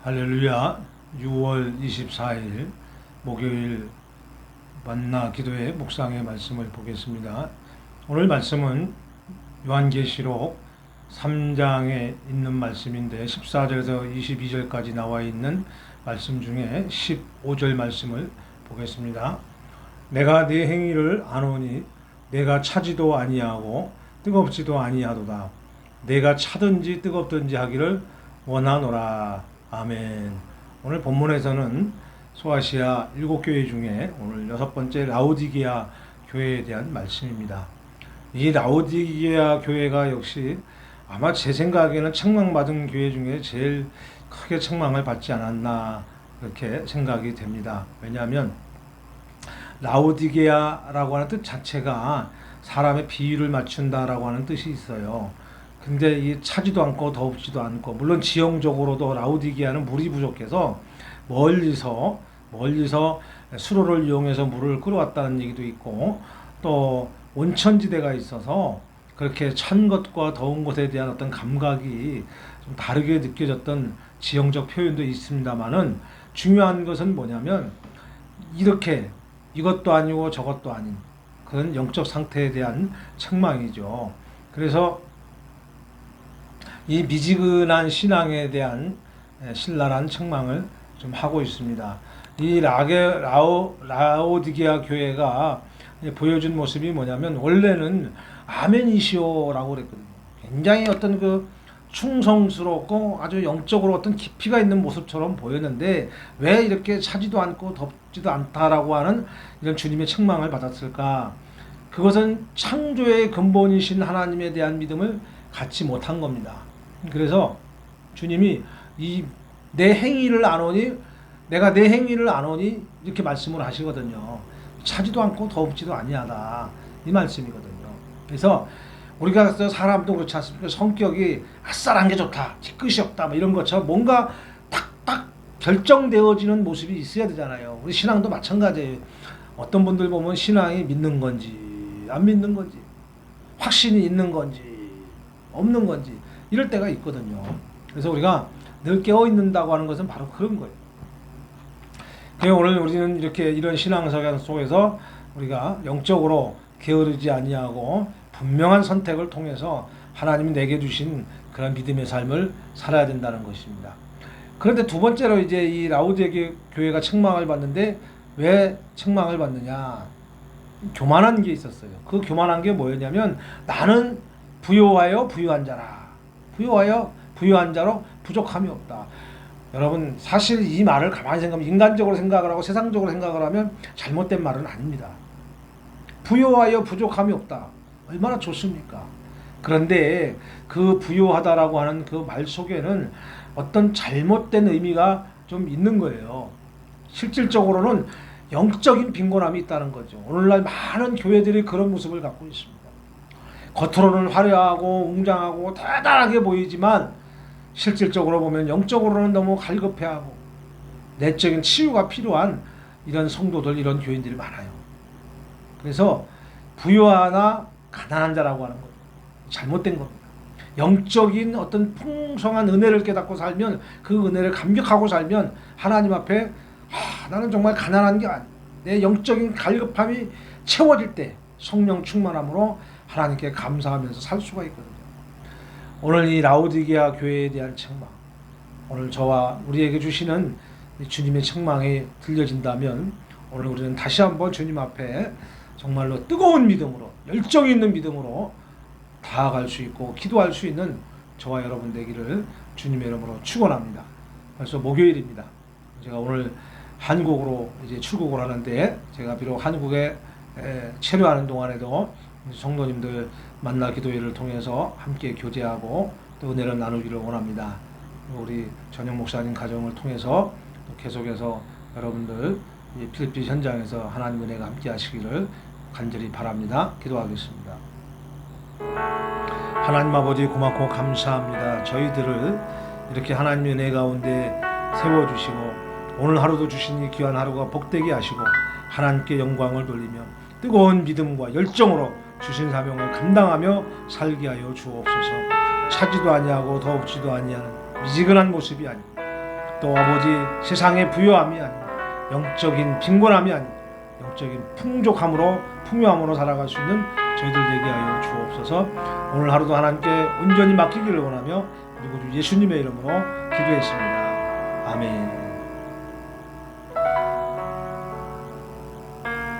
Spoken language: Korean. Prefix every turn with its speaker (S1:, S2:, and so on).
S1: 할렐루야. 6월 24일 목요일 만나 기도의 묵상의 말씀을 보겠습니다. 오늘 말씀은 요한계시록 3장에 있는 말씀인데 14절에서 22절까지 나와 있는 말씀 중에 15절 말씀을 보겠습니다. 내가 네 행위를 아노니 내가 차지도 아니하고 뜨겁지도 아니하도다. 내가 차든지 뜨겁든지 하기를 원하노라. 아멘. 오늘 본문에서는 소아시아 7교회 중에 오늘 6번째 라오디게아 교회에 대한 말씀입니다. 이 라오디게아 교회가 역시 아마 제 생각에는 책망받은 교회 중에 제일 크게 책망을 받지 않았나 그렇게 생각이 됩니다. 왜냐하면 라오디게아라고 하는 뜻 자체가 사람의 비위를 맞춘다라고 하는 뜻이 있어요. 근데 이 차지도 않고 더웁지도 않고, 물론 지형적으로도 라오디게아는 물이 부족해서 멀리서 수로를 이용해서 물을 끌어왔다는 얘기도 있고, 또 온천지대가 있어서 그렇게 찬 것과 더운 것에 대한 어떤 감각이 좀 다르게 느껴졌던 지형적 표현도 있습니다만은, 중요한 것은 뭐냐면 이렇게 이것도 아니고 저것도 아닌 그런 영적 상태에 대한 책망이죠. 그래서 이 미지근한 신앙에 대한 신랄한 책망을 좀 하고 있습니다. 이 라오디게아 교회가 보여준 모습이 뭐냐면, 원래는 아멘이시오라고 그랬거든요. 굉장히 어떤 그 충성스럽고 아주 영적으로 어떤 깊이가 있는 모습처럼 보였는데, 왜 이렇게 차지도 않고 덥지도 않다라고 하는 이런 주님의 책망을 받았을까? 그것은 창조의 근본이신 하나님에 대한 믿음을 갖지 못한 겁니다. 그래서 주님이 내 행위를 아노니, 내가 내 행위를 아노니 이렇게 말씀을 하시거든요. 차지도 않고 더웁지도 아니하다, 이 말씀이거든요. 그래서 우리가 사람도 그렇지 않습니까? 성격이 아싸란 게 좋다, 뒤끝이 없다, 뭐 이런 것처럼 뭔가 탁탁 결정되어지는 모습이 있어야 되잖아요. 우리 신앙도 마찬가지예요. 어떤 분들 보면 신앙이 믿는 건지 안 믿는 건지, 확신이 있는 건지 없는 건지 이럴 때가 있거든요. 그래서 우리가 늘 깨어있는다고 하는 것은 바로 그런 거예요. 그래서 오늘 우리는 이렇게 이런 신앙생활 속에서 우리가 영적으로 게으르지 아니하고 분명한 선택을 통해서 하나님이 내게 주신 그런 믿음의 삶을 살아야 된다는 것입니다. 그런데 두 번째로 이제 이 라오디게아 교회가 책망을 받는데, 왜 책망을 받느냐? 교만한 게 있었어요. 그 교만한 게 뭐였냐면, 나는 부요하여 부유한 자라. 부요하여 부유한 자로 부족함이 없다. 여러분, 사실 이 말을 가만히 생각하면, 인간적으로 생각을 하고 세상적으로 생각을 하면 잘못된 말은 아닙니다. 부요하여 부족함이 없다. 얼마나 좋습니까? 그런데 그 부요하다라고 하는 그 말 속에는 어떤 잘못된 의미가 좀 있는 거예요. 실질적으로는 영적인 빈곤함이 있다는 거죠. 오늘날 많은 교회들이 그런 모습을 갖고 있습니다. 겉으로는 화려하고 웅장하고 대단하게 보이지만 실질적으로 보면 영적으로는 너무 갈급해하고 내적인 치유가 필요한 이런 성도들, 이런 교인들이 많아요. 그래서 부유하나 가난한 자라고 하는 거예요. 잘못된 겁니다. 영적인 어떤 풍성한 은혜를 깨닫고 살면, 그 은혜를 감격하고 살면 하나님 앞에 나는 정말 가난한 게 아니야, 내 영적인 갈급함이 채워질 때 성령 충만함으로 하나님께 감사하면서 살 수가 있거든요. 오늘 이 라오디게아 교회에 대한 책망, 오늘 저와 우리에게 주시는 주님의 책망이 들려진다면, 오늘 우리는 다시 한번 주님 앞에 정말로 뜨거운 믿음으로, 열정 있는 믿음으로 다가갈 수 있고 기도할 수 있는 저와 여러분 되기를 주님의 이름으로 축원합니다. 벌써 목요일입니다. 제가 오늘 한국으로 이제 출국을 하는데, 제가 비록 한국에 체류하는 동안에도 성도님들 만나 기도회를 통해서 함께 교제하고 또 은혜를 나누기를 원합니다. 우리 전영 목사님 가정을 통해서 또 계속해서 여러분들 이 필리핀 현장에서 하나님 은혜가 함께 하시기를 간절히 바랍니다. 기도하겠습니다. 하나님 아버지, 고맙고 감사합니다. 저희들을 이렇게 하나님의 은혜 가운데 세워주시고 오늘 하루도 주신 이 귀한 하루가 복되게 하시고 하나님께 영광을 돌리며 뜨거운 믿음과 열정으로 주신 사명을 감당하며 살게 하여 주옵소서. 차지도 아니하고 더웁지도 아니하는 미지근한 모습이 아니고 또 아버지 세상의 부요함이 아닌 영적인 빈곤함이 아닌 영적인 풍족함으로 풍요함으로 살아갈 수 있는 저희들 되게 하여 주옵소서. 오늘 하루도 하나님께 온전히 맡기기를 원하며 우리 구주 예수님의 이름으로 기도했습니다. 아멘.